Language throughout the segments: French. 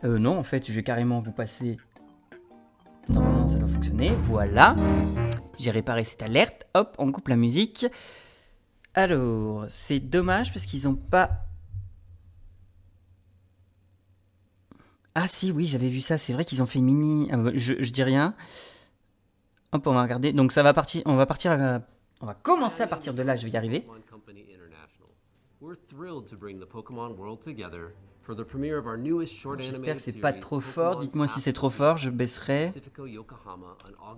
Non, en fait, je vais carrément vous passer... Normalement, ça doit fonctionner. Voilà. J'ai réparé cette alerte. Hop, on coupe la musique. Alors, c'est dommage parce qu'ils ont pas... Ah si, oui, j'avais vu ça. C'est vrai qu'ils ont fait une mini... je dis rien. Hop, on va regarder. Donc ça va partir... On va partir... On va commencer à partir de là, je vais y arriver. J'espère que c'est pas trop fort. Dites-moi si c'est trop fort, je baisserai.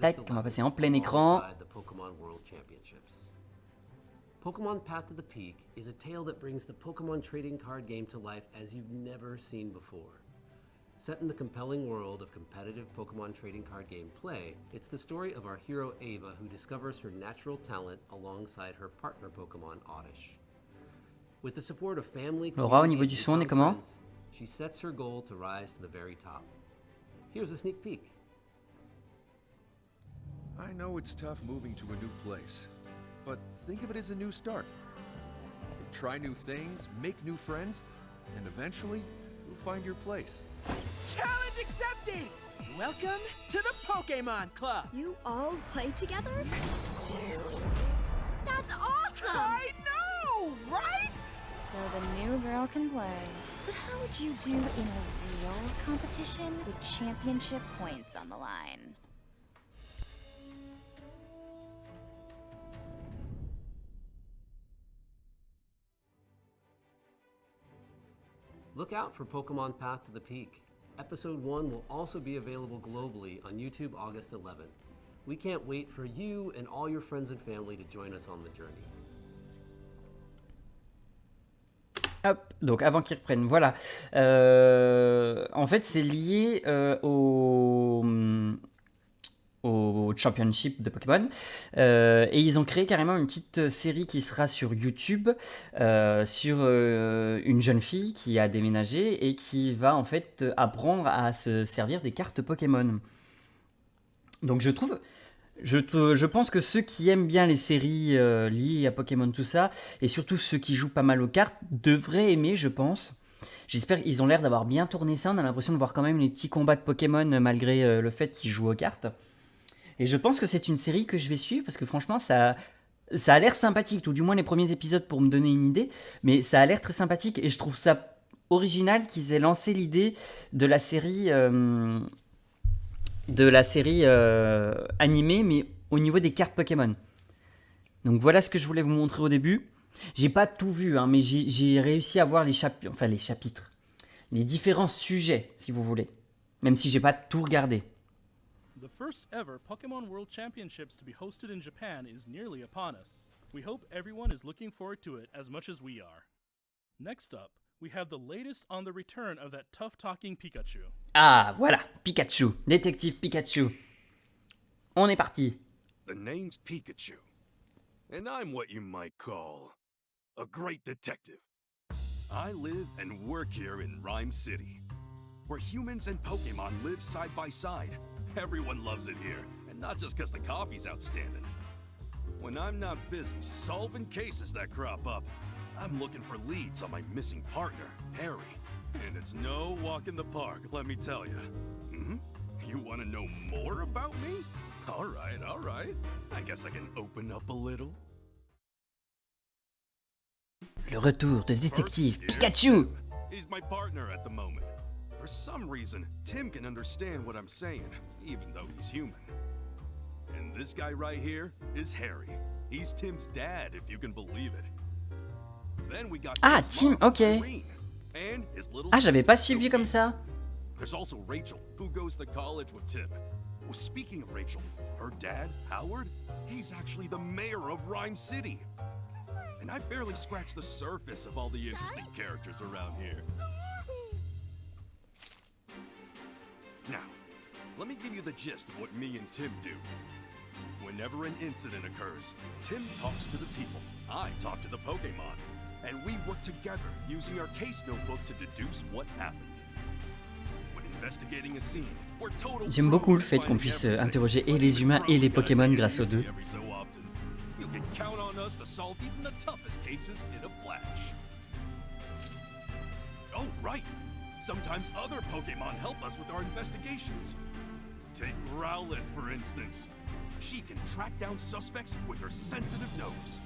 Tac, on va passer en plein écran. Pokémon Path to the Peak is a tale that brings the Pokémon trading card game to life as you've never seen before. Set in the compelling world of competitive Pokémon trading card game play, it's the story of our hero Ava who discovers her natural talent alongside her partner Pokémon Oddish. With the support of family, Laura, au niveau du son, on est comment? She sets her goal to rise to the very top. Here's a sneak peek. I know it's tough moving to a new place, but think of it as a new start. You can try new things, make new friends, and eventually you'll find your place. Challenge accepted! Welcome to the Pokémon Club! You all play together? That's awesome! I know, right? So the new girl can play. But how would you do in a real competition with championship points on the line? Look out for Pokemon Path to the Peak. Episode 1 will also be available globally on YouTube August 11th. We can't wait for you and all your friends and family to join us on the journey. Hop, donc avant qu'ils reprennent, voilà. En fait, c'est lié au Championship de Pokémon. Et ils ont créé carrément une petite série qui sera sur YouTube sur une jeune fille qui a déménagé et qui va en fait apprendre à se servir des cartes Pokémon. Donc je pense que ceux qui aiment bien les séries liées à Pokémon, tout ça, et surtout ceux qui jouent pas mal aux cartes, devraient aimer, je pense. J'espère qu'ils ont l'air d'avoir bien tourné ça. On a l'impression de voir quand même les petits combats de Pokémon malgré le fait qu'ils jouent aux cartes. Et je pense que c'est une série que je vais suivre parce que franchement, ça a l'air sympathique, tout du moins les premiers épisodes pour me donner une idée. Mais ça a l'air très sympathique et je trouve ça original qu'ils aient lancé l'idée de la série... animée, mais au niveau des cartes Pokémon. Donc voilà ce que je voulais vous montrer au début. J'ai pas tout vu, hein, mais j'ai réussi à voir les chapitres, les différents sujets, si vous voulez, même si j'ai pas tout regardé. The first ever Pokemon World Championships to be hosted in Japan is nearly upon us. We hope everyone is looking forward to it as much as we are. Next up, we have the latest on the return of that tough-talking Pikachu. Ah, voilà, Pikachu, détective Pikachu. On est parti. The name's Pikachu, and I'm what you might call a great detective. I live and work here in Rhyme City, where humans and Pokemon live side by side. Everyone loves it here, and not just because the coffee's outstanding. When I'm not busy solving cases that crop up, I'm looking for leads on my missing partner, Harry. And it's no walk in the park, let me tell you. You want to know more about me? All right. I guess I can open up a little. Le retour de détective Pikachu. He's my partner at the moment. For some reason, Tim can understand what I'm saying, even though he's human. And this guy right here is Harry. He's Tim's dad, if you can believe it. Then we got Ah, Tim's Tim, mom, ok. Irene, and his little Ah, j'avais sister, pas suivi Sophie. comme ça. There's also Rachel, who goes to college with Tim. Well, speaking of Rachel, her dad, Howard, he's actually the mayor of Rhyme City. And I barely scratched the surface of all the interesting characters around here. Now, let me give you the gist of what me and Tim do. Whenever an incident occurs, Tim talks to the people, I talk to the Pokemon, and we work together using our case notebook to deduce what happened. When investigating a scene, we're total J'aime beaucoup le pros fait at qu'on finding puisse everything. interroger et But les even humains et pros les gotta Pokémon take it grâce aux easy deux. every so often. You can count on us to solve even the toughest cases in a flash. Oh, right. Sometimes other Pokemon help us with our investigations. Take Rowlet, for instance. She can track down suspects with her sensitive nose.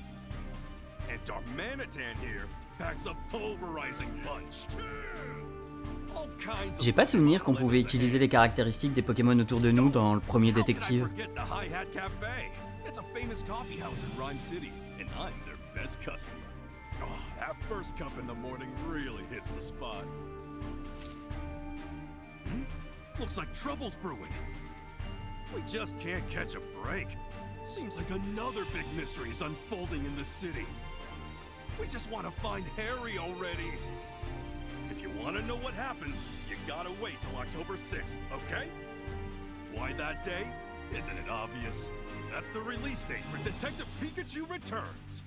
And Darmanitan here packs a pulverizing punch. All kinds of J'ai pas souvenir qu'on Pokemon pouvait lend us a utiliser hand. les caractéristiques des Pokémon autour de nous dans le premier How could I détective. forget the Hi-Hat Cafe? It's a famous coffee house in Rhyme City, and I'm their best customer. Oh, that first cup in the morning really hits the spot. Looks like trouble's brewing. We just can't catch a break. Seems like another big mystery is unfolding in the city. We just want to find Harry already. If you want to know what happens, you gotta wait till October 6th, okay? Why that day? Isn't it obvious? That's the release date for Detective Pikachu Returns.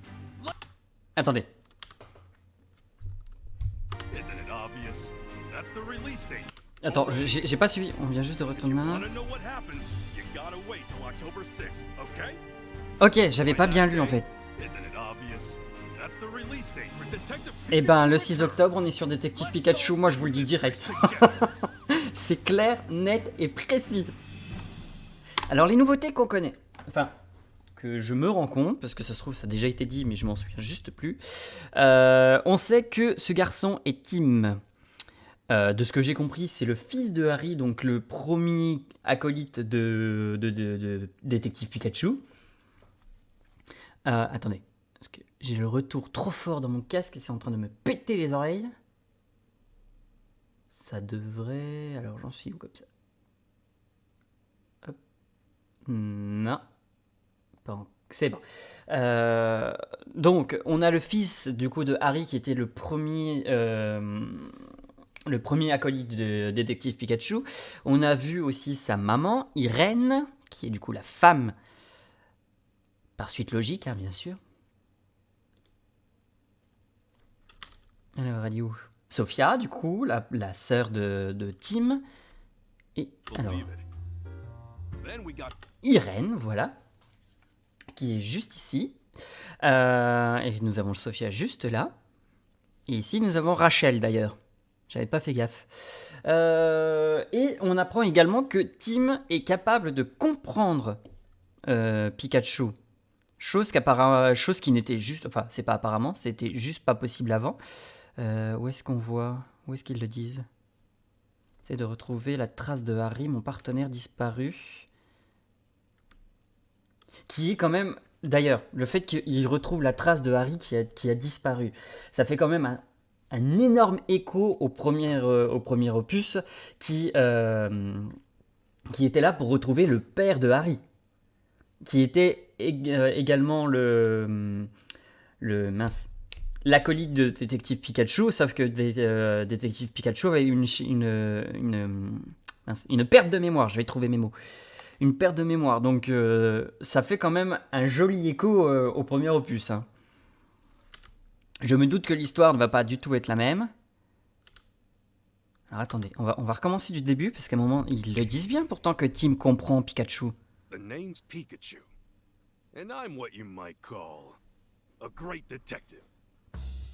Attendez. Isn't it obvious? That's the release date. Attends, j'ai pas suivi. On vient juste de If you retourner want là. to know what happens, you gotta wait till October 6th, okay? Ok, j'avais pas bien lu en fait. Isn't it obvious? That's the release date for Detective Eh ben, Pikachu le 6 Returns. octobre, on est sur Détective Pikachu. Moi, je vous le dis direct. C'est clair, net et précis. Alors, les nouveautés qu'on connaît. Enfin, que je me rends compte, parce que ça se trouve, ça a déjà été dit, mais je m'en souviens juste plus. On sait que ce garçon est Tim. De ce que j'ai compris, c'est le fils de Harry, donc le premier acolyte de Détective Pikachu. Attendez, parce que j'ai le retour trop fort dans mon casque et c'est en train de me péter les oreilles. Ça devrait... Alors j'en suis où comme ça? Hop. Non. C'est bon. Donc on a le fils du coup de Harry qui était le premier acolyte de Détective Pikachu. On a vu aussi sa maman, Irène, qui est du coup la femme, par suite logique, hein, bien sûr. Alors, elle est où? Sophia, du coup, la sœur de Tim. Et alors, Believe it. Then we got Irène, voilà, qui est juste ici. Et nous avons Sophia juste là. Et ici, nous avons Rachel, d'ailleurs. J'avais pas fait gaffe. Et on apprend également que Tim est capable de comprendre Pikachu. Chose qui n'était juste... Enfin, c'est pas apparemment, c'était juste pas possible avant. Où est-ce qu'on voit? Où est-ce qu'ils le disent? C'est de retrouver la trace de Harry, mon partenaire disparu. Qui est quand même... D'ailleurs, le fait qu'il retrouve la trace de Harry qui a disparu, ça fait quand même un énorme écho au premier opus qui était là pour retrouver le père de Harry, qui était également l'acolyte de Détective Pikachu, sauf que Détective Pikachu avait une perte de mémoire, je vais trouver mes mots. Une perte de mémoire, donc ça fait quand même un joli écho au premier opus. Hein. Je me doute que l'histoire ne va pas du tout être la même. Alors attendez, on va recommencer du début, parce qu'à un moment, ils le disent bien pourtant que Tim comprend Pikachu. the name's Pikachu. And I'm what you might call a great detective.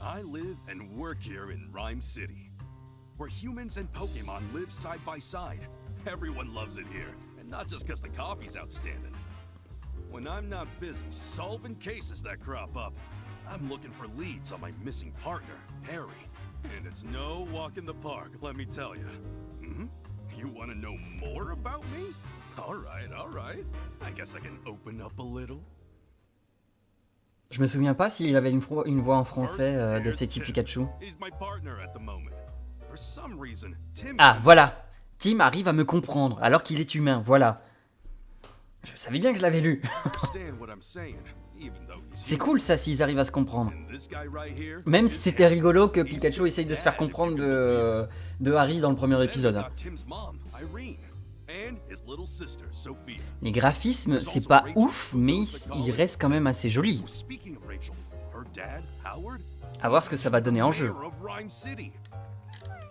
I live and work here in Rhyme City, where humans and Pokemon live side by side. Everyone loves it here, and not just because the coffee's outstanding. When I'm not busy solving cases that crop up, I'm looking for leads on my missing partner, Harry. And it's no walk in the park, let me tell you. You want to know more about me? All right. I guess I can open up a little. Je me souviens pas s'il avait une voix en français, First, Détective here's Pikachu. Tim. He's my partner at the moment. For some reason, Tim Ah, voilà. Tim arrive à me comprendre, alors qu'il est humain, voilà. Je savais bien que je l'avais lu. understand what I'm saying, even though he's C'est cool ça, s'ils arrivent à se comprendre. And this guy right here, Même si c'était rigolo que He's Pikachu essaye de se faire dad, comprendre if you can de Harry dans le premier Then we épisode. got Tim's mom, Irene, and his little sister, Sophia. Les graphismes, There's c'est also pas Rachel, ouf, who mais goes to ils college. restent quand même assez jolis. Oh, speaking of Rachel, her dad, Howard, À voir ce que ça va donner en jeu. mayor of Rhyme City.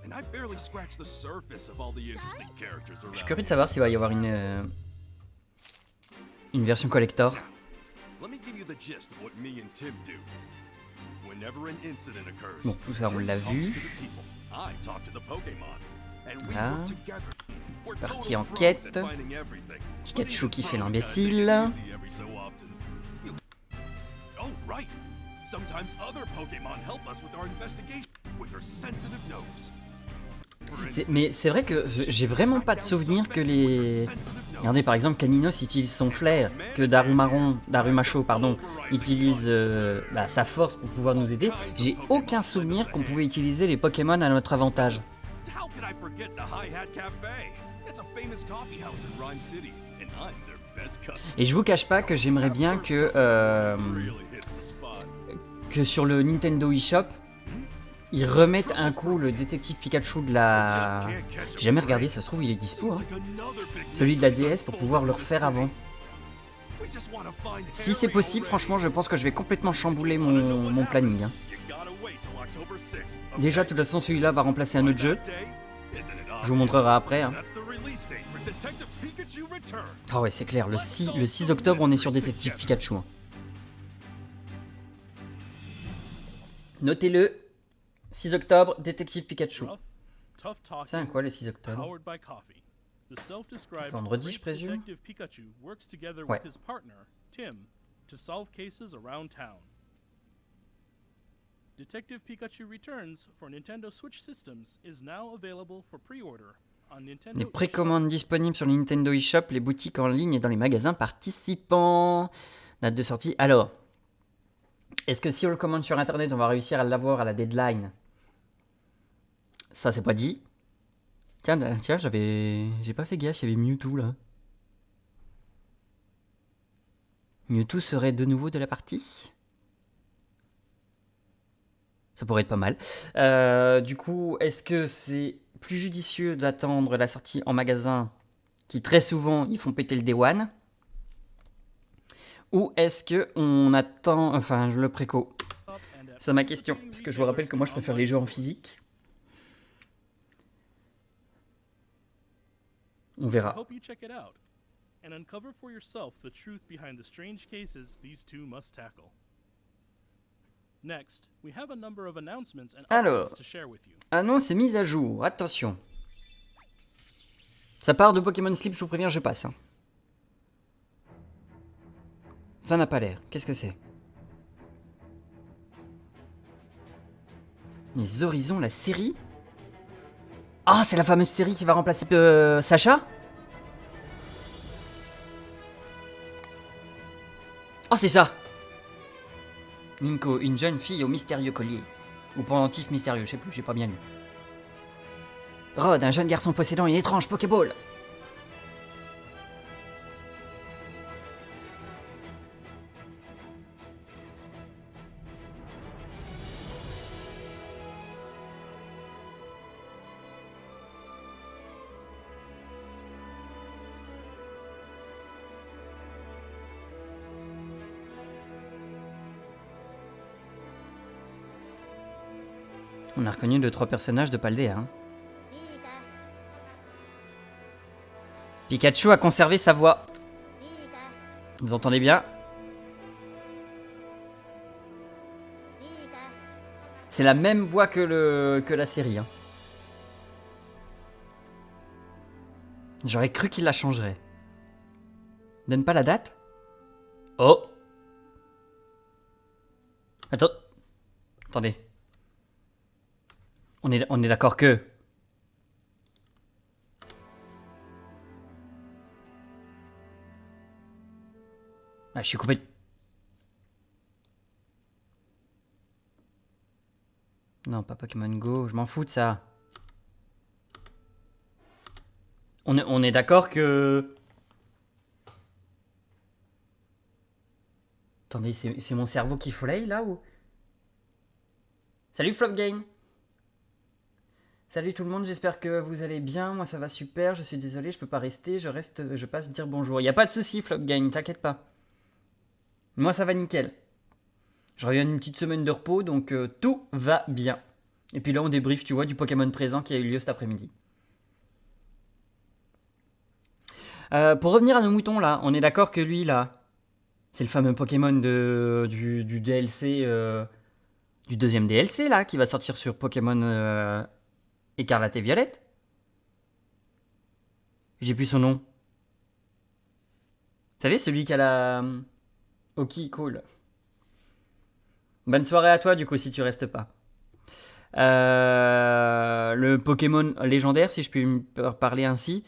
And I barely scratched the surface of all the interesting characters around. Je suis curieux de savoir s'il va y avoir une version collector. Let me give you the gist of what me and Tim do. Whenever an incident occurs, Bon, tout ça, on Tim l'a talks vu. to the people. I talk to the Pokémon, and we Ah. work together. We're Partie total pros enquête. at finding everything. Pikachu qui fait Pros gotta l'imbécile. take it easy every so often. Oh, right. Sometimes other Pokémon help us with our investigation with their sensitive nose. For Mais instance, c'est vrai que j'ai vraiment pas de souvenir que les... Regardez par exemple Caninos utilise son flair, que Darumacho pardon, utilise sa force pour pouvoir nous aider. J'ai aucun souvenir qu'on pouvait utiliser les Pokémon à notre avantage. How could I forget the High Hat Cafe? It's a famous coffee house in Rhyme City, and I'm their best customer. Et je vous cache pas que j'aimerais bien Really hits the spot. que sur le Nintendo eShop, ils remettent un coup le détective Pikachu de la... J'ai jamais regardé, ça se trouve il est dispo, hein. Celui de la DS pour pouvoir le refaire avant. Si c'est possible, franchement, je pense que je vais complètement chambouler mon planning, hein. Déjà, de toute façon, celui-là va remplacer un autre jeu. Je vous montrerai après, hein. Ah ouais, c'est clair, le 6 octobre, on est sur Détective Pikachu, hein. Notez-le, 6 octobre, Détective Pikachu. Tough talking, C'est un quoi le 6 octobre? powered by coffee. The self-described Vendredi, great je présume? detective Pikachu works together Ouais. with his partner, Tim, to solve cases around town. Detective Pikachu Returns for Nintendo Switch systems is now available for pre-order on Nintendo Les eShop. précommandes disponibles sur le Nintendo eShop, les boutiques en ligne et dans les magasins participants. Date de sortie. Alors, est-ce que si on le commande sur internet, on va réussir à l'avoir à la deadline? Ça, c'est pas dit. Tiens, j'ai pas fait gaffe, il y avait Mewtwo là. Mewtwo serait de nouveau de la partie. Ça pourrait être pas mal. Du coup, est-ce que c'est plus judicieux d'attendre la sortie en magasin, qui très souvent ils font péter le Day One, ou est-ce que on attend, enfin je le préco? C'est ma question, parce que je vous rappelle que moi je préfère les jeux en physique. On I verra. hope you check it out and uncover for yourself the truth behind the strange cases these two must tackle. Next, we have a number of announcements and Alors. updates to share with you. Annonce et mise à jour, attention. Ça part de Pokémon Sleep, je vous préviens, je passe, hein. Ça n'a pas l'air. Qu'est-ce que c'est? Les Horizons, la série? Ah, c'est la fameuse série qui va remplacer Sacha? Oh, c'est ça! Ninko, une jeune fille au mystérieux collier. Ou pendentif mystérieux, je sais plus, j'ai pas bien lu. Rod, un jeune garçon possédant une étrange Pokéball. On a reconnu 2-3 personnages de Paldea, hein. Pikachu a conservé sa voix. Vous entendez bien? C'est la même voix que la série, hein. J'aurais cru qu'il la changerait. Donne pas la date? Oh! Attends. Attendez. On est d'accord que... Ah, je suis coupé. Non, pas Pokémon Go, je m'en fous de ça. On est d'accord que... Attendez, c'est mon cerveau qui follaye là ou... Salut Flopgame. Salut tout le monde, j'espère que vous allez bien. Moi ça va super, je suis désolé, je peux pas rester, je passe dire bonjour. Y a pas de souci Flopgame, t'inquiète pas. Moi ça va nickel. Je reviens d'une petite semaine de repos, donc tout va bien. Et puis là on débrief, tu vois, du Pokémon présent qui a eu lieu cet après-midi. Pour revenir à nos moutons là, on est d'accord que lui là, c'est le fameux Pokémon du DLC, du deuxième DLC là, qui va sortir sur Pokémon Écarlate et Violette? J'ai plus son nom. Vous savez, celui qui a la... Ok, cool. Bonne soirée à toi, du coup, si tu restes pas. Le Pokémon légendaire, si je puis me parler ainsi,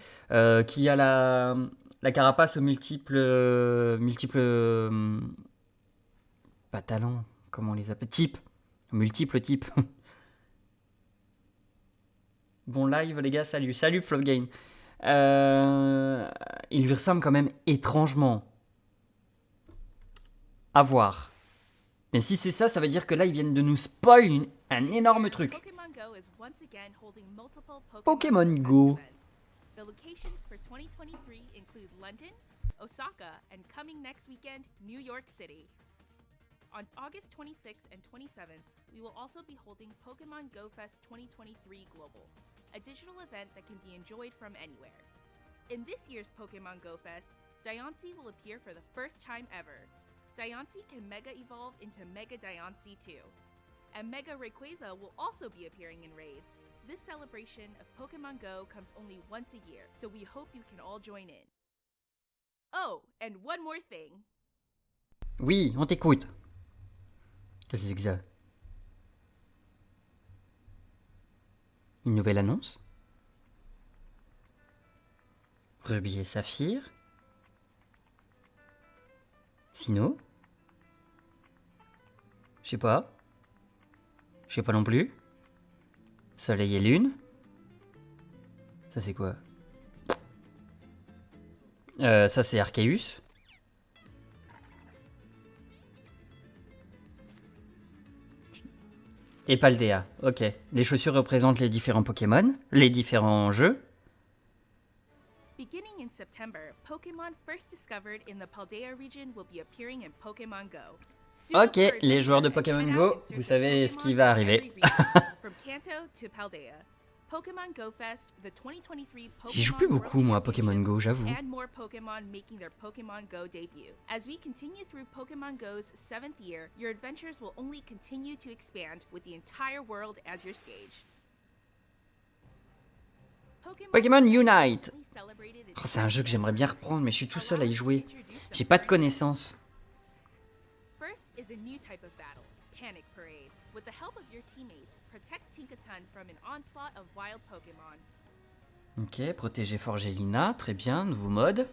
qui a la carapace aux multiples pas talents, comment on les appelle, types, multiples types. Bon live les gars, salut Flowgain. Il lui ressemble quand même étrangement. À voir. Mais si c'est ça, ça veut dire que là ils viennent de nous spoil un énorme truc. Pokémon Go. The locations for 2023 include London, Osaka, and coming next weekend, New York City. On August 26th and 27th, we will also be holding Pokemon Go Fest 2023 Global, a digital event that can be enjoyed from anywhere. In this year's Pokemon Go Fest, Diancie will appear for the first time ever. Diancie can Mega Evolve into Mega Diancie 2. And Mega Rayquaza will also be appearing in raids. This celebration of Pokemon Go comes only once a year, so we hope you can all join in. Oh, and one more thing. Oui, on t'écoute. Qu'est-ce que c'est que ça? Une nouvelle annonce? Rubis et Saphir? Sino? Je sais pas. Je sais pas non plus. Soleil et Lune? Ça c'est quoi? Ça c'est Arceus. Et Paldea, ok. Les chaussures représentent les différents Pokémon, les différents jeux. Beginning in September, Pokemon first discovered in the Paldea region will be appearing in Pokemon Go. Ok, les joueurs de Pokémon Go, vous savez ce qui va arriver. From Kanto to Paldea. Pokemon Go Fest, the 2023 J'y joue plus beaucoup moi à Pokémon Go, j'avoue. And more Pokemon making their Pokemon Go debut. As we continue through Pokemon Go's 7th year, your adventures will only continue to expand with the entire world as your stage. Pokémon Unite. Oh, c'est un jeu que j'aimerais bien reprendre, mais je suis tout seul à y jouer. J'ai pas de connaissances. First is a new type of battle, Panic Parade. With the help of your teammates, protect Tinkaton from an onslaught of wild Pokémon. Ok, protéger Forgelina, très bien, nouveau mode.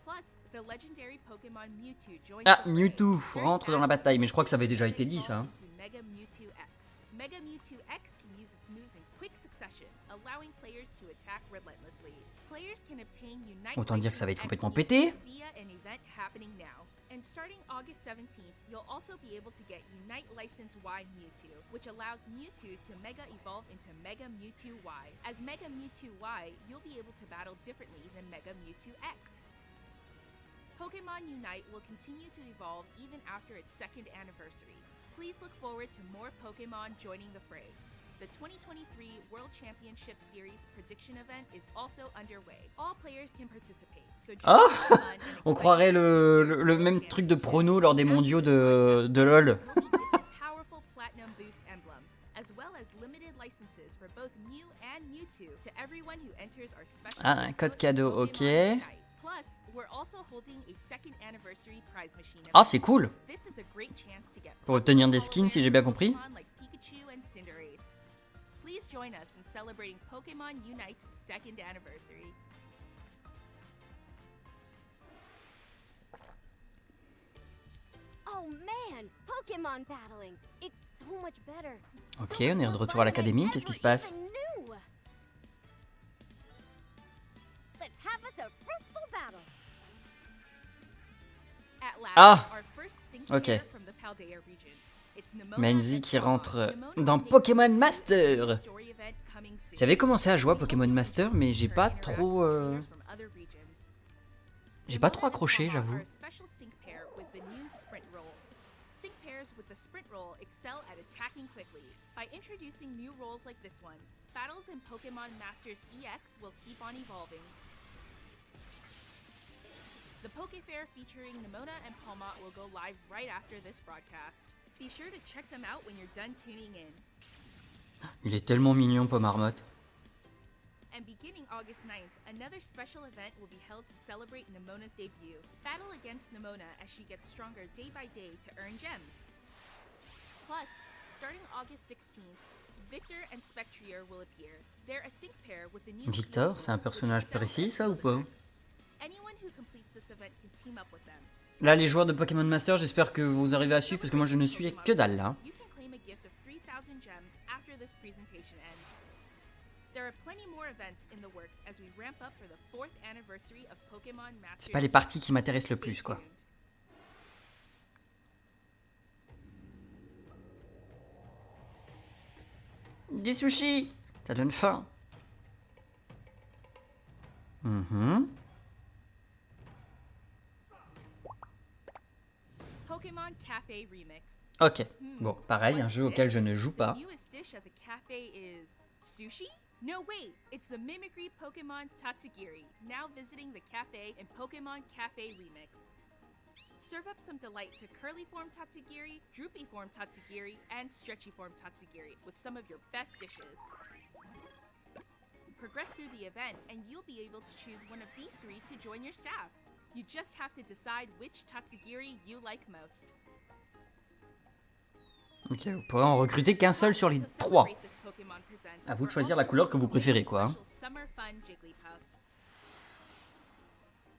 Plus, the legendary Pokémon Mewtwo joins Ah, the fray. Mewtwo rentre dans la bataille, mais je crois que ça avait déjà été dit ça. Hein. Mega Mewtwo X. Mega Mewtwo X can use its moves in quick succession, allowing players to attack relentlessly. Players can obtain Unite Autant dire que ça va être License complètement X pété. via an event happening now. And starting August 17th, you'll also be able to get Unite License Y Mewtwo, which allows Mewtwo to Mega Evolve into Mega Mewtwo Y. As Mega Mewtwo Y, you'll be able to battle differently than Mega Mewtwo X. Pokemon Unite will continue to evolve even after its 2nd anniversary. Please look forward to more Pokemon joining the fray. The 2023 World Championship Series prediction event is also underway. All players can participate. So Ah, on croirait le même truc de prono lors des mondiaux de LoL. Powerful Platinum Boost emblems, as well as limited licenses for both Mew and Mewtwo to everyone who enters our special. Ah, un code cadeau, ok. Plus, we're also holding a 2nd anniversary prize machine. Ah, c'est cool. This is a great chance to get Pour obtenir des skins, si j'ai bien compris. Pokemon like Pikachu and Cinderace. Please join us in celebrating Pokemon Unite's 2nd anniversary. Oh man, Pokemon battling. It's so much better. Ok, on est de retour à l'académie, qu'est-ce qui se passe? Let's have us a fruitful battle. At last, Ah, our first sync ok. player from the Paldea region. It's Nemona Menzi and qui Pokemon. rentre Nemona dans will make Pokémon a Master. story event coming soon. J'avais commencé à jouer à Pokémon Master, mais j'ai pas trop... J'ai pas trop accroché, j'avoue. Special sync pair with the new sprint roll. Sync pairs with the sprint roll excel at attacking quickly. By introducing new rolls like this one, battles in Pokemon Masters EX will keep on evolving. The Pokefair featuring Nemona and Palmot will go live right after this broadcast. Be sure to check them out when you're done tuning in. Il est tellement mignon, Pomarmotte. And beginning August 9th, another special event will be held to celebrate Nemona's debut. Battle against Nemona as she gets stronger day by day to earn gems. Plus, starting August 16th, Victor and Spectrier will appear. They're a sync pair with the new Victor, c'est un personnage précis, ça, ou pas? Anyone who completes this event can team up with them. Là, les joueurs de Pokémon Master, j'espère que vous arrivez à suivre, parce que moi, je ne suis que dalle, là. You can claim a gift of 3,000 gems after this presentation ends. There are plenty more events in the works as we ramp up for the 4th anniversary of Pokémon Masters. C'est pas les parties qui m'intéressent le plus, quoi. Des sushis! Ça donne faim. Pokémon Cafe Remix. Ok. Bon, pareil, un jeu auquel je ne joue pas. The newest dish at the cafe is sushi? No, wait, it's the Mimicry Pokemon Tatsugiri, now visiting the cafe in Pokemon Cafe Remix. Serve up some delight to curly form Tatsugiri, droopy form Tatsugiri, and stretchy form Tatsugiri with some of your best dishes. Progress through the event and you'll be able to choose one of these 3 to join your staff. You just have to decide which Tatsugiri you like most. Ok, vous pourrez en recruter qu'un seul sur les 3. À vous de choisir la couleur que vous préférez, quoi.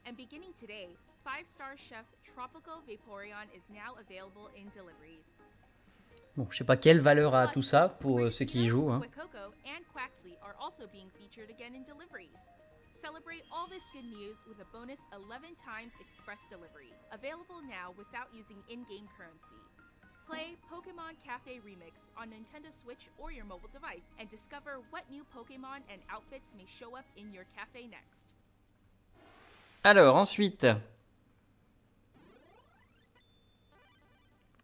And beginning today, 5-star chef Tropical Vaporeon is now available in deliveries. Bon, je sais pas quelle valeur a tout ça pour ceux qui y jouent. Hein. Quacoco and Quaxley are also being featured again in deliveries. Celebrate all this good news with a bonus 11 times express delivery, available now without using in-game currency. Play Pokemon Cafe Remix on Nintendo Switch or your mobile device and discover what new Pokemon and outfits may show up in your cafe next. Alors, ensuite...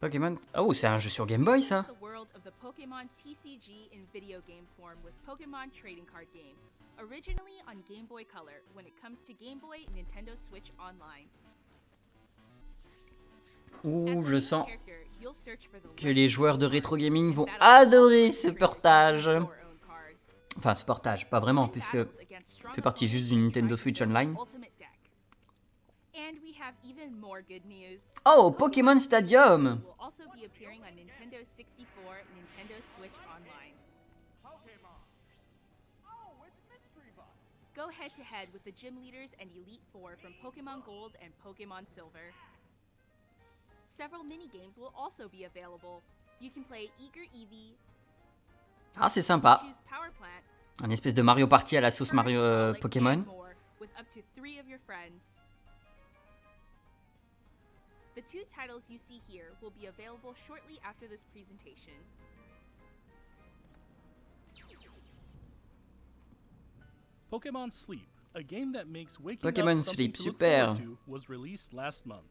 Pokémon... Oh, c'est un jeu sur Game Boy, ça. The world of the Pokemon TCG in video game form with Pokemon Trading Card Game. Originally on Game Boy Color when it comes to Game Boy Nintendo Switch Online. Ouh, je sens que les joueurs de rétro gaming vont adorer ce portage. Enfin, ce portage, pas vraiment, puisque ça fait partie juste du Nintendo Switch Online. Oh, Pokémon Stadium! Go head to head with the gym leaders and Elite Four from Pokemon Gold and Pokemon Silver. Several mini-games will also be available. You can play Eager Eevee. Ah, c'est sympa. Choose Power Plant. Un espèce de Mario Party à la sauce Mario Pokémon. With up to 3 of your friends. The 2 titles you see here will be available shortly after this presentation. Pokemon Sleep, a game that makes waking Pokemon up something Sleep, to look super. forward to, was released last month.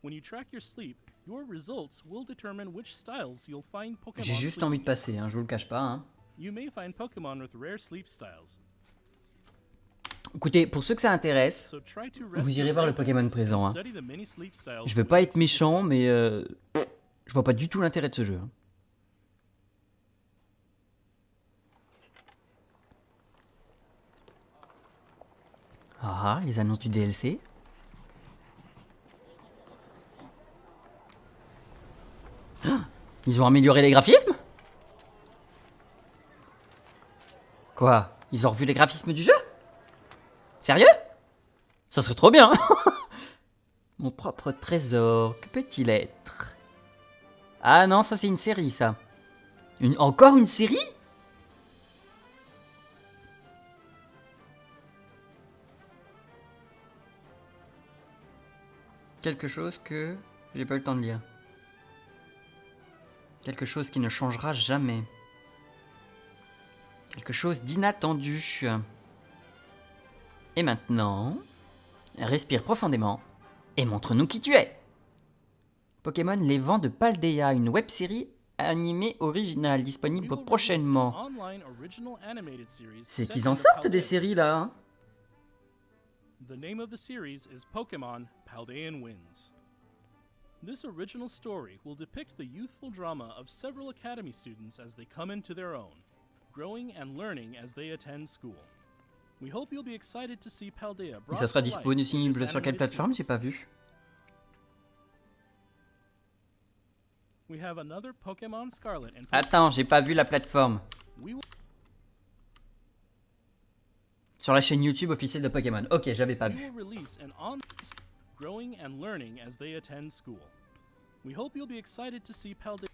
When you track your sleep, your results will determine which styles you'll find Pokemon. J'ai juste envie de passer, hein, je vous le cache pas. Hein. You may find Pokemon with rare sleep styles. Écoutez, pour ceux que ça intéresse, So try to vous rest irez your voir le rare Pokémon pets présent. and Hein. study the many sleep styles Je veux pas être méchant, mais je vois pas du tout l'intérêt de ce jeu. Hein. Ah, les annonces du DLC. Ah, ils ont amélioré les graphismes? Quoi? Ils ont revu les graphismes du jeu? Sérieux? Ça serait trop bien. Mon propre trésor, que peut-il être? Ah non, ça c'est une série, ça. Encore une série? Quelque chose que j'ai pas eu le temps de lire. Quelque chose qui ne changera jamais. Quelque chose d'inattendu. Et maintenant, respire profondément et montre-nous qui tu es. Pokémon Les Vents de Paldea, une web-série animée originale disponible prochainement. C'est qu'ils en sortent des séries là. Hein. The name of the series is Pokemon Paldean Winds. This original story will depict the youthful drama of several academy students as they come into their own, growing and learning as they attend school. We hope you'll be excited to see Paldea Et brought ça sera to life disponible in this sur quelle animated plateforme? J'ai series. pas vu. We have another Pokemon Scarlet and Attends, j'ai pas vu la plateforme. we will Sur la chaîne YouTube officielle de Pokémon. Ok, j'avais pas we vu. will release an on growing and learning as they attend school. We hope you'll be excited to see Paldea.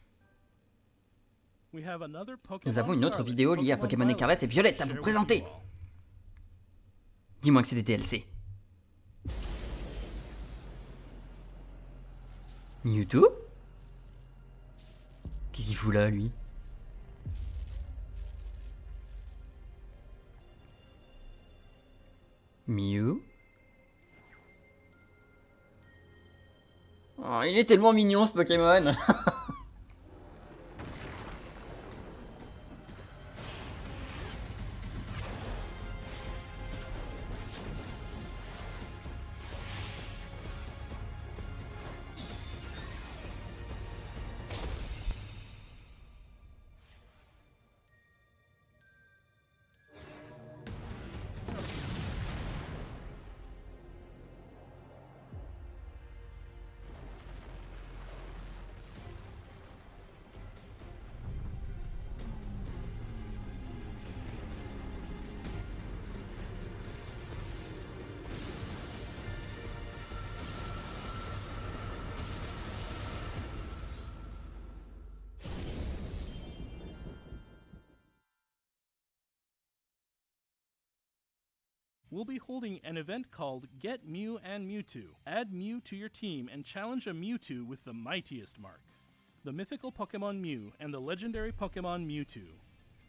We have another Pokemon Nous avons une autre Scarlet vidéo and liée à Pokemon Pokémon Violet Écarlate et Violette à to vous share with présenter. you all. Dis-moi que c'est des DLC. Mewtwo? Qu'est-ce qu'il fout là, lui? Mew? Oh, il est tellement mignon ce Pokémon. We'll be holding an event called Get Mew and Mewtwo. Add Mew to your team and challenge a Mewtwo with the mightiest mark. The mythical Pokemon Mew and the legendary Pokemon Mewtwo.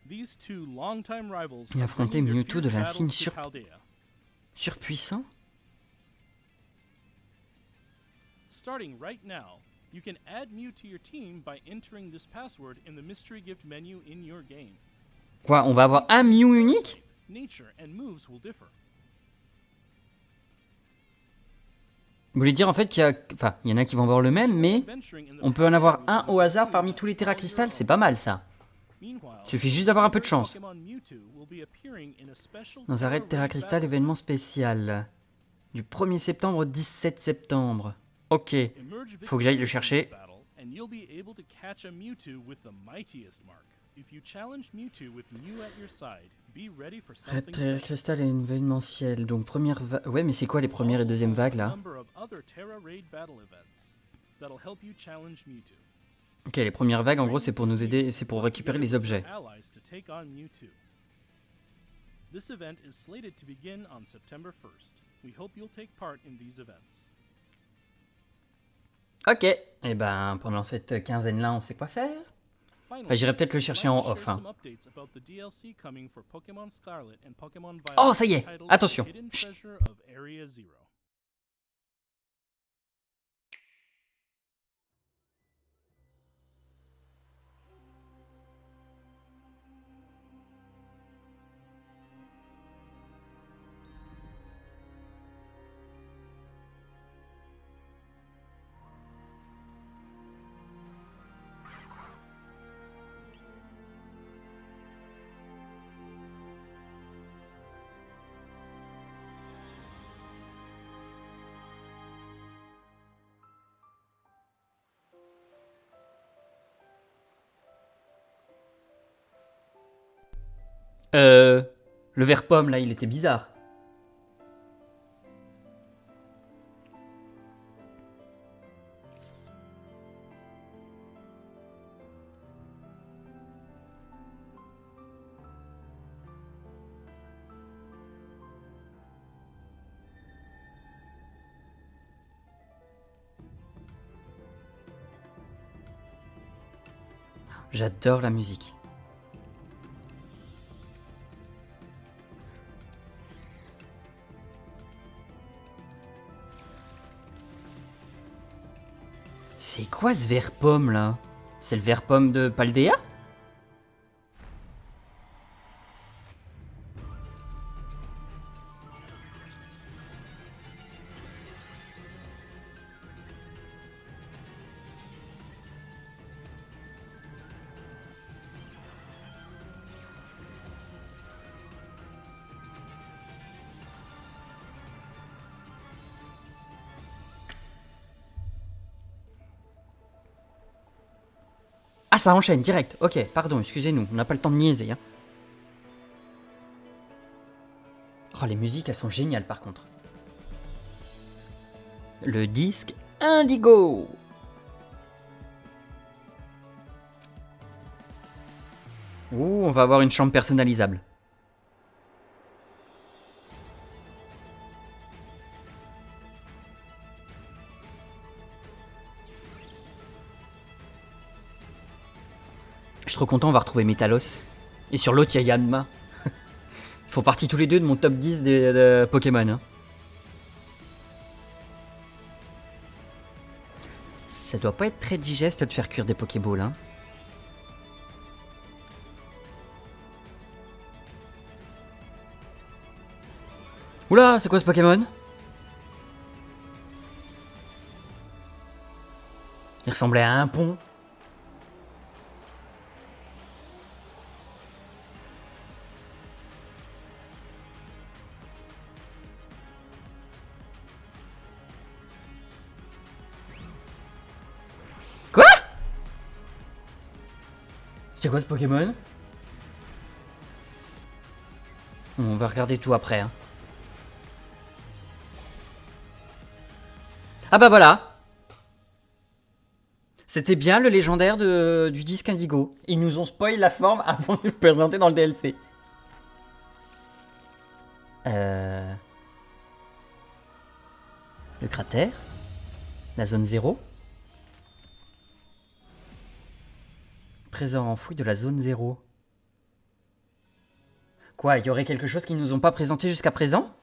These two longtime rivals Et are affronter bringing their Mewtwo de fierce l'insigne battles to Paldea. Surpuissant? Starting right now, you can add Mew to your team by entering this password in the mystery gift menu in your game. Quoi, on va avoir un Mew unique? Nature and moves will differ. Vous voulez dire en fait qu'il y a... Enfin, il y en a qui vont avoir le même, mais on peut en avoir un au hasard parmi tous les Terra Crystal, c'est pas mal ça. Suffit juste d'avoir un peu de chance. Dans arrêt de Terra Crystal, événement spécial. Du 1er septembre au 17 septembre. Ok, faut que j'aille le chercher. Arrête Terra Crystal est événementiel, donc première vague... Ouais, mais c'est quoi les premières et deuxième vagues là? Ok, les premières vagues en gros c'est pour nous aider, c'est pour récupérer les objets. This event is slated to begin on September 1st. We hope you'll take part in these events. Ok, et ben pendant cette quinzaine-là, on sait quoi faire. Enfin, j'irai peut-être le chercher en off. Hein. Oh, ça y est, attention. Chut. Le vert pomme là, il était bizarre. J'adore la musique. C'est quoi ce vert pomme là? C'est le vert pomme de Paldea? ça enchaîne direct. Ok, pardon, excusez-nous, on n'a pas le temps de niaiser. Hein. Oh, les musiques, elles sont géniales par contre. Le disque Indigo. Ouh, on va avoir une chambre personnalisable. Je suis trop content, on va retrouver Metalos. Et sur l'autre, il y a Yanma. Ils font partie tous les deux de mon top 10 de Pokémon. Hein. Ça doit pas être très digeste de faire cuire des Pokéballs. Hein. Oula, c'est quoi ce Pokémon? Il ressemblait à un pont. Quoi? C'est quoi ce Pokémon? On va regarder tout après. Hein. Ah bah voilà. C'était bien le légendaire du disque Indigo. Ils nous ont spoil la forme avant de le présenter dans le DLC. Le cratère. La zone 0. Trésor enfoui de la zone 0. Quoi, il y aurait quelque chose qu'ils nous ont pas présenté jusqu'à présent?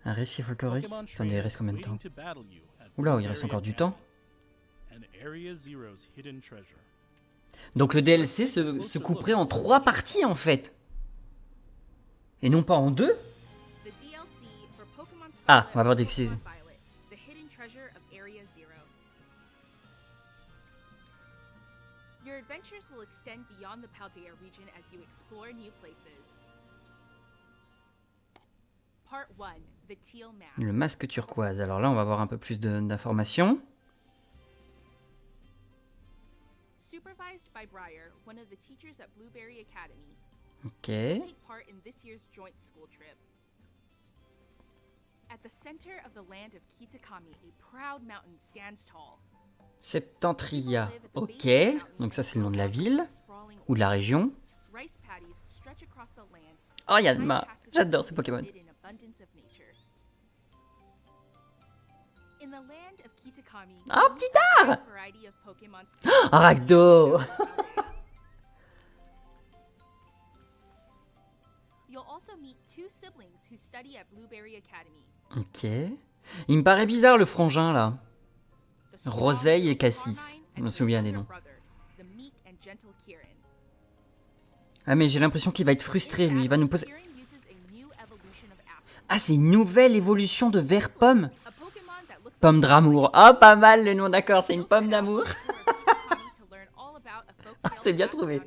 Un récit folklorique? Attendez, il reste combien de temps? Oula, il reste encore du temps. Donc le DLC se couperait en 3 parties en fait. Et non pas en 2? Ah, on va voir des... Your adventures will extend beyond the Paldea region as you explore new places. Part 1, the Teal Mask. Le masque turquoise. Alors là, on va avoir un peu plus d'informations. Supervised by Briar, one of the teachers at Blueberry Academy. Ok. Take part in this year's joint school trip. At the center of the land of Kitakami, a proud mountain stands tall. Septentria. Ok. Donc ça, c'est le nom de la ville. Ou de la région. Oh, Yanma. J'adore ce Pokémon. Oh, petit art. Oh, Rakdo. Ok. Il me paraît bizarre le frangin là. Roseille et Cassis. Je me souviens des noms. Ah mais j'ai l'impression qu'il va être frustré lui. Il va nous poser... Ah, c'est une nouvelle évolution de vert pomme. Pomme d'amour. Oh, pas mal le nom, d'accord. C'est une pomme d'amour. Ah, c'est bien trouvé.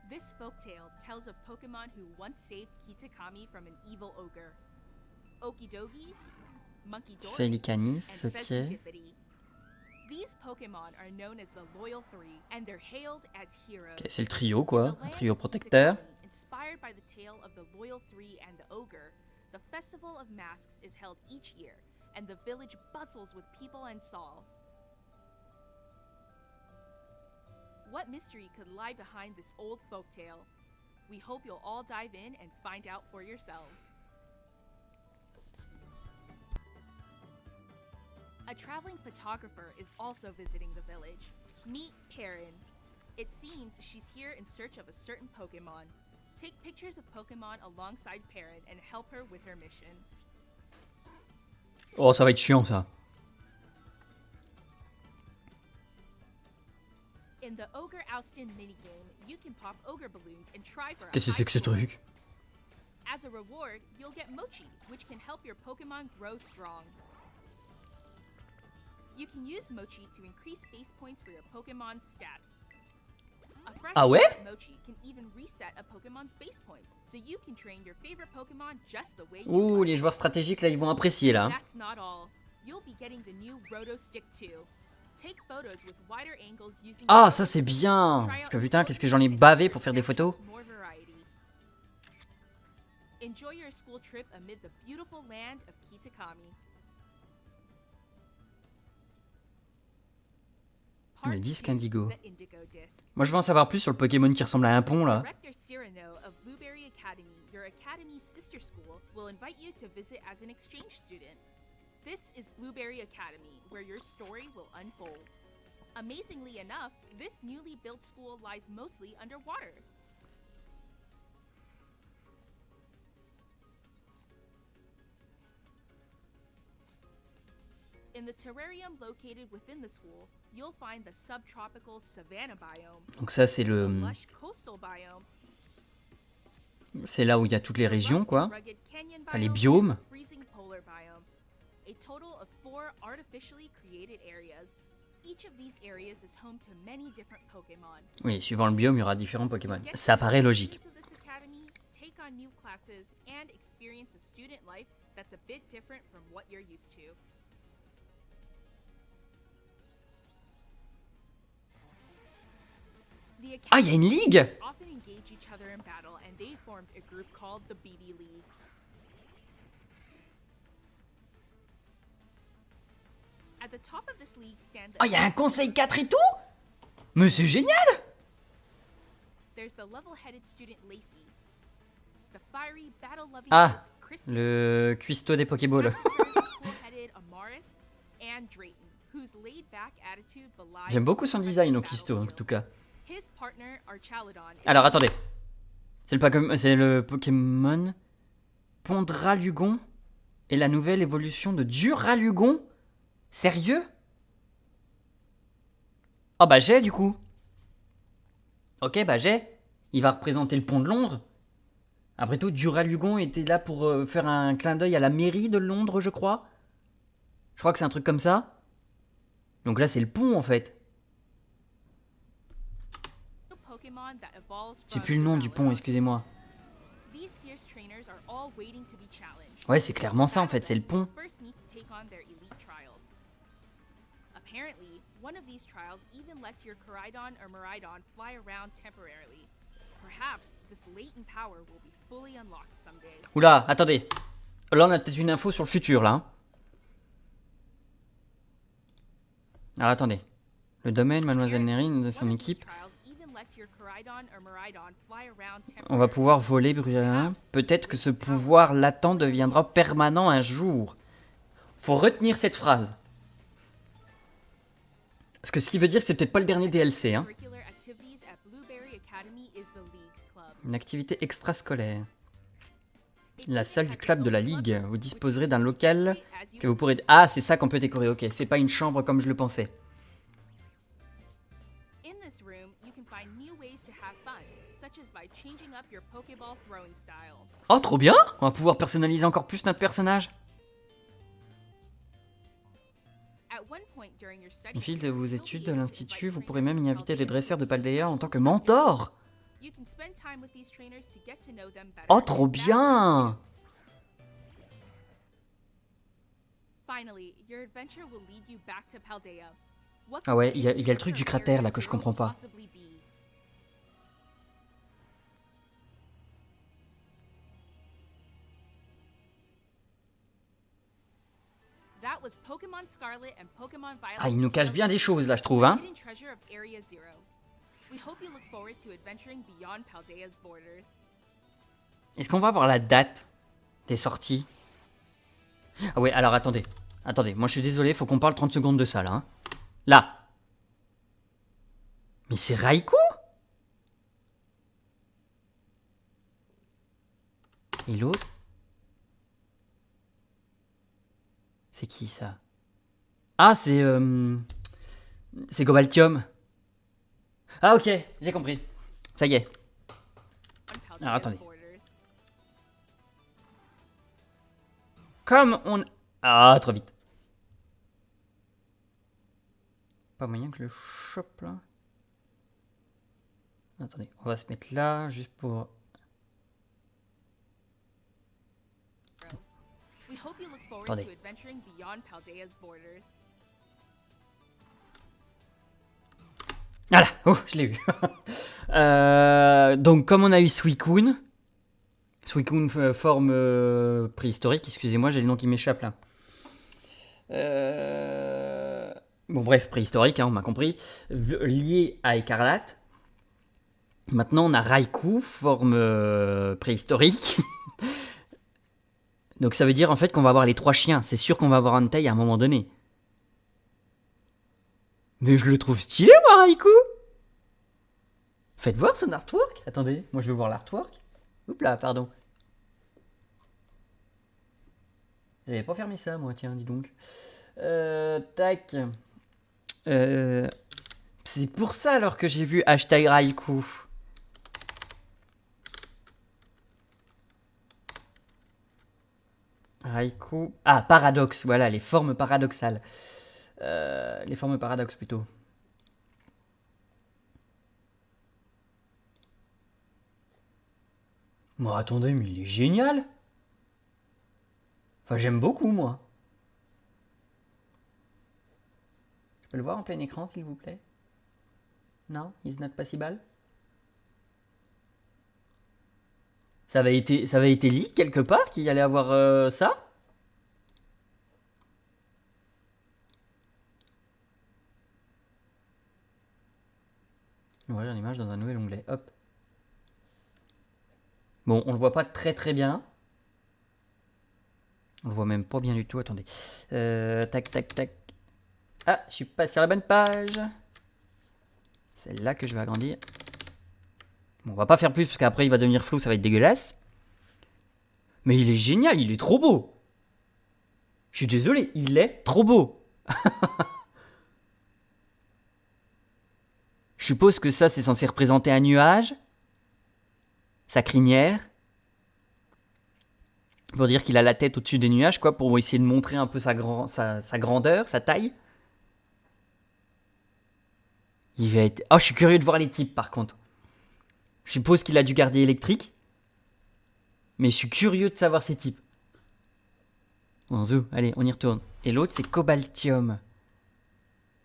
This folktale tells of Pokemon who once saved Kitakami from an evil ogre. Okidogi, Monkey Dork, Felicanis, and ok. Fezzidippity. These Pokemon are known as the Loyal Three, and they're hailed as heroes. Ok, c'est le trio quoi. Un trio protecteur. Inspired by the tale of the Loyal Three and the ogre, the Festival of Masks is held each year, and the village bustles with people and stalls. What mystery could lie behind this old folktale? We hope you'll all dive in and find out for yourselves. A traveling photographer is also visiting the village. Meet Perrin. It seems she's here in search of a certain Pokemon. Take pictures of Pokemon alongside Perrin and help her with her mission. Oh, ça va être chiant ça. In the Ogre Oustin minigame, you can pop ogre balloons and try for a Qu'est-ce que c'est que ce truc? As a reward, you'll get Mochi, which can help your Pokemon grow strong. You can use Mochi to increase base points for your Pokemon's stats. A Ah ouais? Mochi can even reset a Pokémon's base points, so you can train your favorite Pokémon just the way you Ouh, want. les joueurs stratégiques là, ils vont apprécier là. That's not all. You'll be getting the new Roto Stick 2. Take photos with wider angles using Ah, ça c'est bien. Parce que putain, qu'est-ce que j'en ai bavé pour faire des photos. More variety. Enjoy your school trip amid the beautiful land of Kitakami. Le Part disque 2, indigo. the Indigo Disc. Moi je veux en savoir plus sur le Pokémon qui ressemble à un pont là. Director Cyrano of Blueberry Academy, your academy's sister school, will invite you to visit as an exchange student. This is Blueberry Academy, where your story will unfold. Amazingly enough, this newly built school lies mostly underwater. In the terrarium located within the school, you'll find the subtropical savanna biome, Donc ça c'est the le, lush coastal biome, c'est là où il y a toutes les régions quoi. rugged canyon Enfin, les biome, biomes. and the freezing polar biome. A total of 4 artificially created areas. Each of these areas is home to many different Pokémon. Oui, suivant le biome, il y aura différents Pokémon. Get Ça to know paraît the logique. students of this academy, take on new classes, and experience a student life that's a bit different from what you're used to. The Ah, il y a une ligue! academy often engage each other in battle, and they formed a group called the BB League. At the top of this league stands Ah, il y a un conseil 4 et tout? Mais c'est génial! There's the level-headed student Lacey, the fiery, battle-loving Ah, Christy, le cuistot des Pokéballs. cool-headed Amaris, and Drayton, whose laid-back attitude belies J'aime beaucoup son the design au present cuistot en battlefield. tout cas. His partner Archaludon is Alors attendez. C'est le Pokémon Pondralugon et la nouvelle évolution de Duralugon? Sérieux? Oh bah j'ai du coup. Ok bah j'ai. Il va représenter le pont de Londres. Après tout, Duralugon était là pour faire un clin d'œil à la mairie de Londres, je crois. Je crois que c'est un truc comme ça. Donc là c'est le pont en fait. a Pokémon that evolves J'ai from plus le nom du pont, Duraludon. excusez-moi. These fierce trainers are all waiting to be challenged. Ouais, c'est clairement ça en fait, c'est le pont. First need to take on their elite trials. Apparently, one of these trials even lets your Koraidon or Miraidon fly around temporarily. Perhaps this latent power will be fully unlocked someday. Oula, attendez. Là, on a peut-être une info sur le futur, là. Hein. Alors, attendez. Le domaine, Mademoiselle Nerine et son One of these équipe. trials even lets your Koraidon or Miraidon fly around On va temporarily. pouvoir voler bruyamment. Peut-être que ce pouvoir latent deviendra permanent un jour. Faut retenir cette phrase. Parce que ce qui veut dire que c'est peut-être pas le dernier DLC, hein. Curricular activities at Blueberry Academy is the League Club. Une activité extrascolaire. La salle du club de la Ligue. Vous disposerez d'un local que vous pourrez... Ah, c'est ça qu'on peut décorer, ok. C'est pas une chambre comme je le pensais. In this room, you can find new ways to have fun, such as by changing up your Pokeball throwing style. Oh, trop bien! On va pouvoir personnaliser encore plus notre personnage. At one point during your study Au fil de tour, vos you'll études be de able to l'institut, invite vous pourrez trainers même y to inviter les Paldea dresseurs de to Paldea en show tant que them mentors. You can spend time with these trainers to get to know them better. Oh, trop bien! Finally, your adventure will lead you back to Paldea. What Ah ouais, could il y a the le truc du future cratère là Area que je Zero comprends pas. possibly be? That was Pokemon Scarlet and Pokemon Violet. Ah, il nous cache bien des choses là, je trouve, hein. Hidden treasure of Area Zero. We hope you look forward to adventuring beyond Paldea's borders. Est-ce qu'on va avoir la date des sorties? Ah ouais, alors attendez. Attendez, moi je suis désolé, faut qu'on parle 30 secondes de ça là. Hein. Là. Mais c'est Raikou? Et l'autre? C'est qui ça? Ah, c'est Gobaltium. Ah ok, j'ai compris. Ça y est. On Paldea's Alors, attendez. borders. Comme on... Ah, trop vite. Pas moyen que je le chope là. Attendez, on va se mettre là, juste pour... We hope you look forward Attendez. to adventuring beyond Paldea's borders. Voilà, oh, je l'ai eu. Donc, comme on a eu Suicune forme préhistorique, excusez-moi, j'ai le nom qui m'échappe là. Bon, bref, préhistorique, hein, on m'a compris. Lié à Écarlate. Maintenant, on a Raikou, forme préhistorique. Donc, ça veut dire en fait qu'on va avoir les 3 chiens. C'est sûr qu'on va avoir Entei à un moment donné. Mais je le trouve stylé, moi, Raikou. Faites voir son artwork. Attendez, moi je veux voir l'artwork. Oups là, pardon. J'avais pas fermé ça, moi, tiens, dis donc. Tac. C'est pour ça alors que j'ai vu hashtag Raikou. Raikou. Ah, paradoxe, voilà, les formes paradoxales. Les formes paradoxes plutôt. Bon, attendez, mais il est génial. Enfin, j'aime beaucoup, moi. Je peux le voir en plein écran, s'il vous plaît? Non, is not possible. Ça avait été leak quelque part qu'il y allait avoir ça? Ouvrir l'image dans un nouvel onglet. Hop. Bon, on le voit pas très très bien. On le voit même pas bien du tout. Attendez. Tac, tac, tac. Ah, je suis pas sur la bonne page. C'est là que je vais agrandir. Bon, on va pas faire plus parce qu'après il va devenir flou, ça va être dégueulasse. Mais il est génial, il est trop beau. Je suis désolé, il est trop beau. Je suppose que ça, c'est censé représenter un nuage. Sa crinière. Pour dire qu'il a la tête au-dessus des nuages, quoi, pour essayer de montrer un peu sa grandeur, sa taille. Il va être... Oh, je suis curieux de voir les types, par contre. Je suppose qu'il a du garder électrique. Mais je suis curieux de savoir ses types. Bon, zou, allez, on y retourne. Et l'autre, c'est Cobaltium.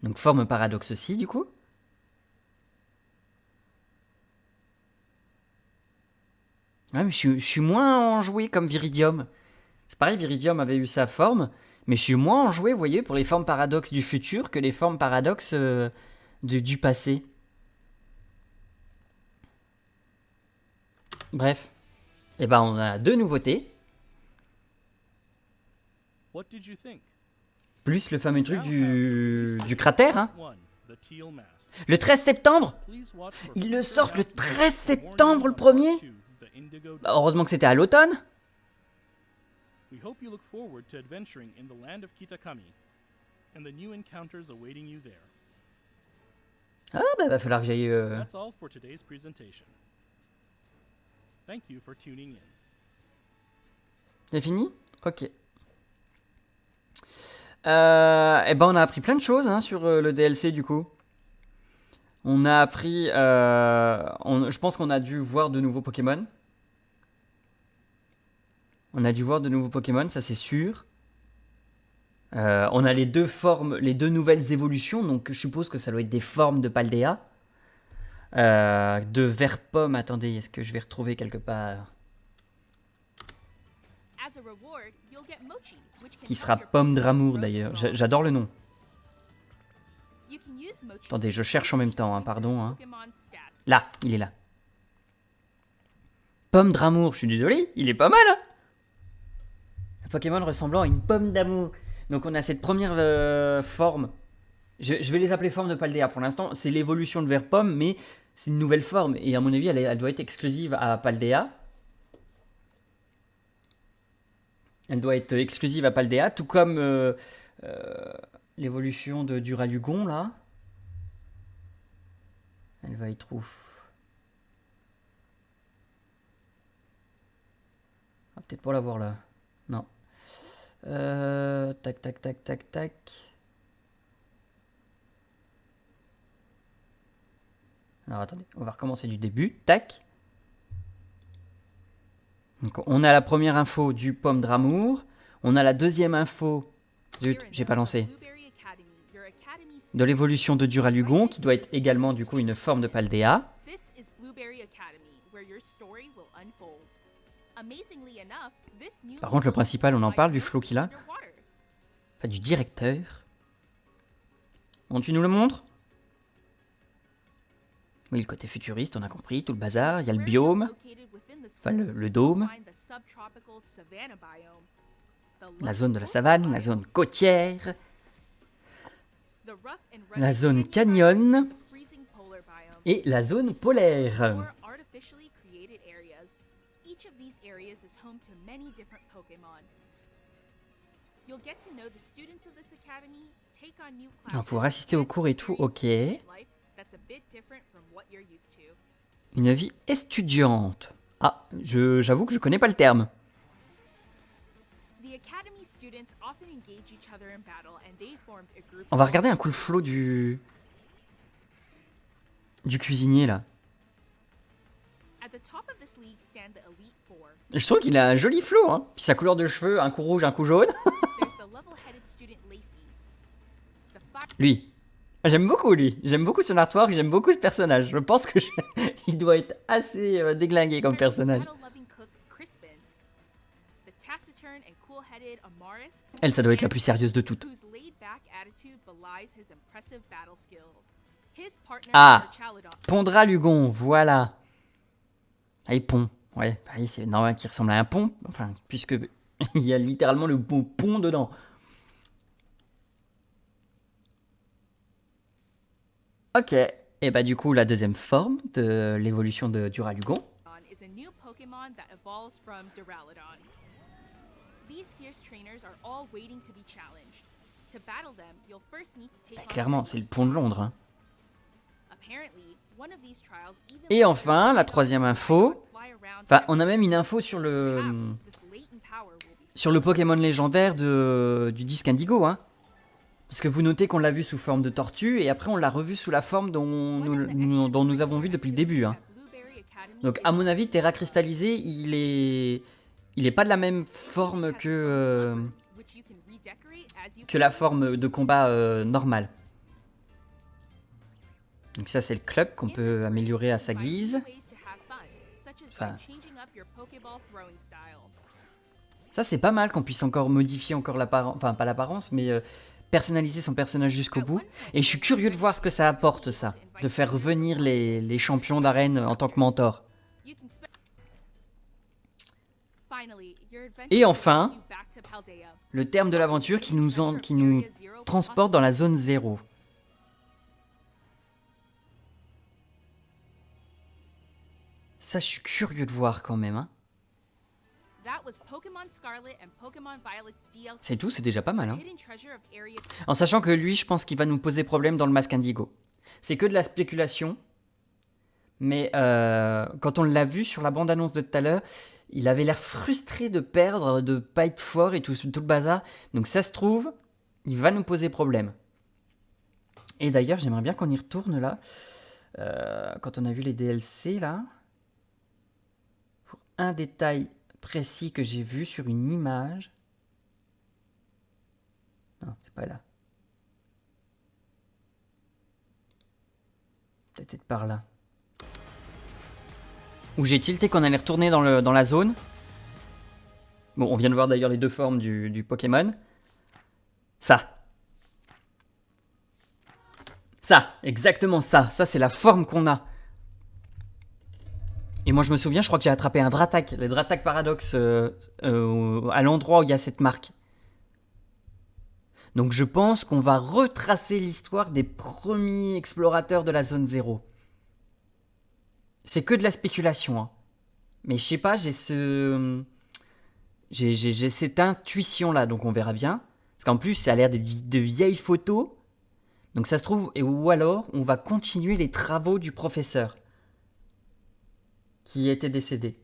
Donc, forme paradoxe aussi, du coup. Ouais, mais je suis moins enjoué comme Viridium. C'est pareil, Viridium avait eu sa forme, mais je suis moins enjoué, vous voyez, pour les formes paradoxes du futur que les formes paradoxes du passé. Bref. Et ben, on a 2 nouveautés. What did you think? Plus le fameux truc Now du have cratère, hein. one, the teal mask. Le 13 septembre. Please watch for Ils le future sortent le announcements 13 for more septembre, news le on premier. Part 2, the Indigo Bah, heureusement que c'était à l'automne. We hope you look forward to adventuring in the land of Kitakami and the new encounters awaiting you there. Ah, bah, va falloir que j'aille... That's all for today's presentation. Thank you for tuning in. C'est fini? Ok. Eh ben, on a appris plein de choses hein, sur le DLC du coup. On a appris. Je pense qu'on a dû voir de nouveaux Pokémon. On a dû voir de nouveaux Pokémon, ça c'est sûr. On a les 2 formes, les 2 nouvelles évolutions, donc je suppose que ça doit être des formes de Paldea. De Vert-Pomme, attendez, est-ce que je vais retrouver quelque part? As a reward, you'll get Mochi, which can Qui help sera your Pomme Pokémon d'Amour grow d'ailleurs, strong. j'adore le nom. You can use Mochi Attendez, to je cherche en même temps, hein, improve pardon. Hein. Pokémon's stats. Là, il est là. Pomme d'amour, je suis désolé, il est pas mal. Hein, un Pokémon ressemblant à une pomme d'amour. Donc on a cette première forme. Je vais les appeler formes de Paldea. Pour l'instant, c'est l'évolution de Vert-Pomme, mais c'est une nouvelle forme. Et à mon avis, elle doit être exclusive à Paldea. Elle doit être exclusive à Paldea, tout comme l'évolution de Duralugon, là. Elle va être où? Ah, peut-être pas la voir là. Non. Tac, tac, tac, tac, tac. Alors attendez, on va recommencer du début. Tac. Donc on a la première info du pomme d'amour. On a la deuxième info. Zut, j'ai pas lancé. De l'évolution de Duralugon, qui doit être également du coup une forme de Paldea. Par contre, le principal, on en parle du flow qu'il a. Enfin, du directeur. Bon, tu nous le montres? Oui, le côté futuriste, on a compris, tout le bazar. Il y a le biome. Enfin, le dôme. La zone de la savane, la zone côtière. La zone canyon. Et la zone polaire. On va pouvoir assister aux cours et tout, ok. Une vie étudiante. Ah, j'avoue que je connais pas le terme. On va regarder un coup le flow du cuisinier là. Je trouve qu'il a un joli flow, hein. Puis sa couleur de cheveux, un coup rouge, un coup jaune. Lui. J'aime beaucoup lui. J'aime beaucoup son artwork, j'aime beaucoup ce personnage. Je pense que il doit être assez déglingué comme personnage. Elle, ça doit être la plus sérieuse de toutes. Ah, Pondra Lugon, voilà. Ah, il pond. Ouais, bah, c'est normal qu'il ressemble à un pont. Enfin, puisque il y a littéralement le mot pont dedans. Ok. Et bah du coup, la deuxième forme de l'évolution de Duralugon. Bah, clairement, c'est le pont de Londres. Hein. Et enfin, la troisième info. Enfin, on a même une info sur le Pokémon légendaire du disque Indigo. Hein. Parce que vous notez qu'on l'a vu sous forme de tortue et après on l'a revu sous la forme dont nous avons vu depuis le début. Hein. Donc à mon avis, Terra cristallisé, il est pas de la même forme que la forme de combat normale. Donc ça c'est le club qu'on peut améliorer à sa guise. Enfin, ça c'est pas mal qu'on puisse encore modifier encore l'apparence, enfin pas l'apparence, mais personnaliser son personnage jusqu'au bout. Et je suis curieux de voir ce que ça apporte ça, de faire revenir les champions d'arène en tant que mentor. Et enfin, le terme de l'aventure qui nous transporte dans la zone 0. Ça, je suis curieux de voir quand même. Hein. C'est tout, c'est déjà pas mal. Hein. En sachant que lui, je pense qu'il va nous poser problème dans le masque Indigo. C'est que de la spéculation. Mais quand on l'a vu sur la bande-annonce de tout à l'heure, il avait l'air frustré de perdre, de pas être fort et tout le bazar. Donc ça se trouve, il va nous poser problème. Et d'ailleurs, j'aimerais bien qu'on y retourne là. Quand on a vu les DLC là. Pour un détail précis que j'ai vu sur une image. Non, c'est pas là. Peut-être par là. Où j'ai tilté qu'on allait retourner dans la zone. Bon, on vient de voir d'ailleurs les deux formes du Pokémon. Ça. Ça, exactement ça. Ça, c'est la forme qu'on a. Et moi, je me souviens, je crois que j'ai attrapé un Dratak. Le Dratak Paradox à l'endroit où il y a cette marque. Donc, je pense qu'on va retracer l'histoire des premiers explorateurs de la zone 0. C'est que de la spéculation. Hein. Mais je sais pas, j'ai cette intuition-là, donc on verra bien. Parce qu'en plus, ça a l'air de vieilles photos. Donc ça se trouve, ou alors, on va continuer les travaux du professeur. Qui était décédé.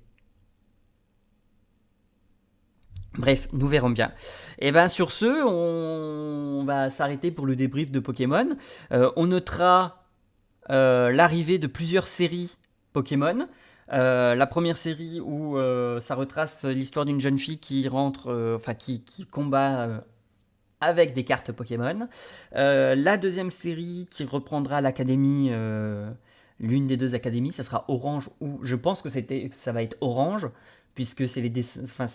Bref, nous verrons bien. Et bien sur ce, on va s'arrêter pour le débrief de Pokémon. On notera l'arrivée de plusieurs séries Pokémon. La première série où ça retrace l'histoire d'une jeune fille qui rentre, qui combat avec des cartes Pokémon. La deuxième série qui reprendra l'académie, l'une des deux académies, ça sera Orange, ou je pense que ça va être Orange, puisque c'est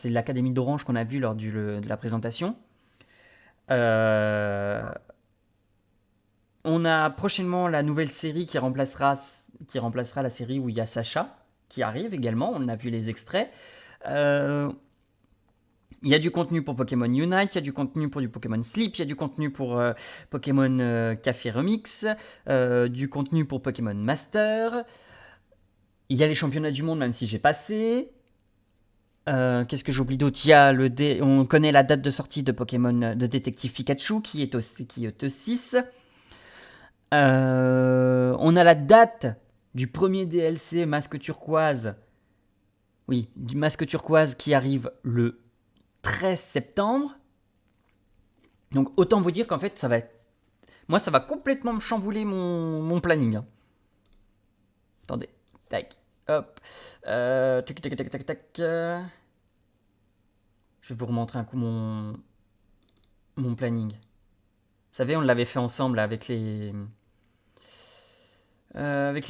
l'académie d'Orange qu'on a vu lors de la présentation. On a prochainement la nouvelle série qui remplacera la série où il y a Sacha, qui arrive également, on a vu les extraits. Il y a du contenu pour Pokémon Unite, il y a du contenu pour du Pokémon Sleep, il y a du contenu pour Pokémon Café Remix, du contenu pour Pokémon Master. Il y a les championnats du monde, même si j'ai passé. Qu'est-ce que j'oublie d'autre? On connaît la date de sortie de Pokémon de Détective Pikachu qui est au 6. On a la date du premier DLC Masque Turquoise. Oui, du Masque Turquoise qui arrive le 13 septembre. Donc autant vous dire qu'en fait ça va complètement me chambouler mon planning. Attendez, tac, hop, tac. Je vais vous remontrer un coup mon planning. Vous savez, on l'avait fait ensemble avec les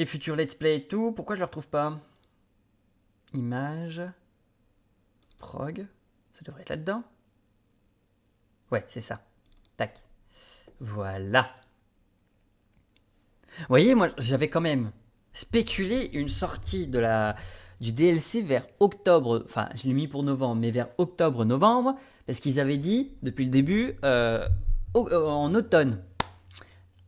futurs let's play et tout. Pourquoi je le retrouve pas? Images, prog. Ça devrait être là-dedans. Ouais, c'est ça. Tac. Voilà. Vous voyez, moi, j'avais quand même spéculé une sortie du DLC vers octobre. Enfin, je l'ai mis pour novembre, mais vers octobre-novembre. Parce qu'ils avaient dit, depuis le début, en automne.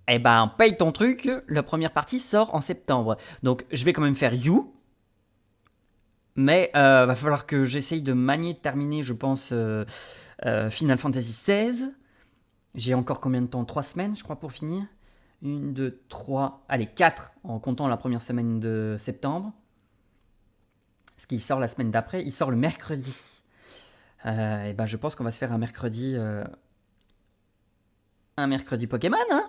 Eh ben, paye ton truc. La première partie sort en septembre. Donc, je vais quand même faire You. Mais va falloir que j'essaye de manier de terminer, je pense, Final Fantasy XVI. J'ai encore combien de temps? 3 semaines, je crois, pour finir. 1, 2, 3, allez, 4 en comptant la première semaine de septembre. Ce qui sort la semaine d'après, il sort le mercredi. Et ben, je pense qu'on va se faire un mercredi Pokémon, hein,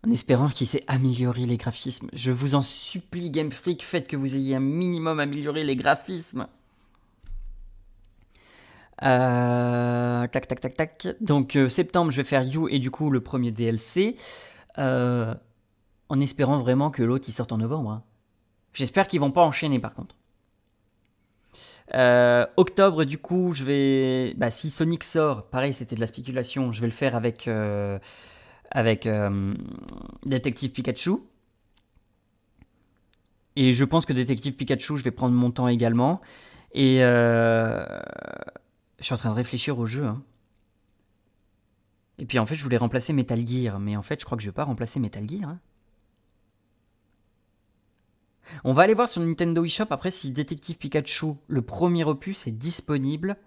en espérant qu'il s'est amélioré les graphismes. Je vous en supplie, Game Freak, faites que vous ayez un minimum amélioré les graphismes. Tac. Donc, septembre, je vais faire You et du coup, le premier DLC. En espérant vraiment que l'autre, il sorte en novembre. Hein. J'espère qu'ils vont pas enchaîner, par contre. Octobre, du coup, je vais... si Sonic sort, pareil, c'était de la spéculation. Je vais le faire avec Détective Pikachu. Et je pense que Détective Pikachu, je vais prendre mon temps également. Et je suis en train de réfléchir au jeu. Hein. Et puis en fait, je voulais remplacer Metal Gear. Mais en fait, je crois que je ne vais pas remplacer Metal Gear. Hein. On va aller voir sur Nintendo eShop après si Détective Pikachu, le premier opus, est disponible.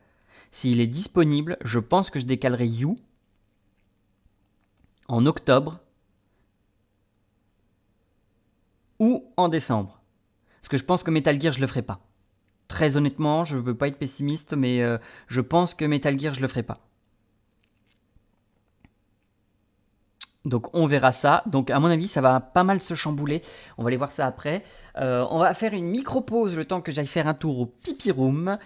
S'il est disponible, je pense que je décalerai You en octobre ou en décembre. Parce que je pense que Metal Gear, je le ferai pas. Très honnêtement, je veux pas être pessimiste, mais je pense que Metal Gear, je le ferai pas. Donc on verra ça. Donc à mon avis, ça va pas mal se chambouler. On va aller voir ça après. On va faire une micro-pause le temps que j'aille faire un tour au Pipi Room.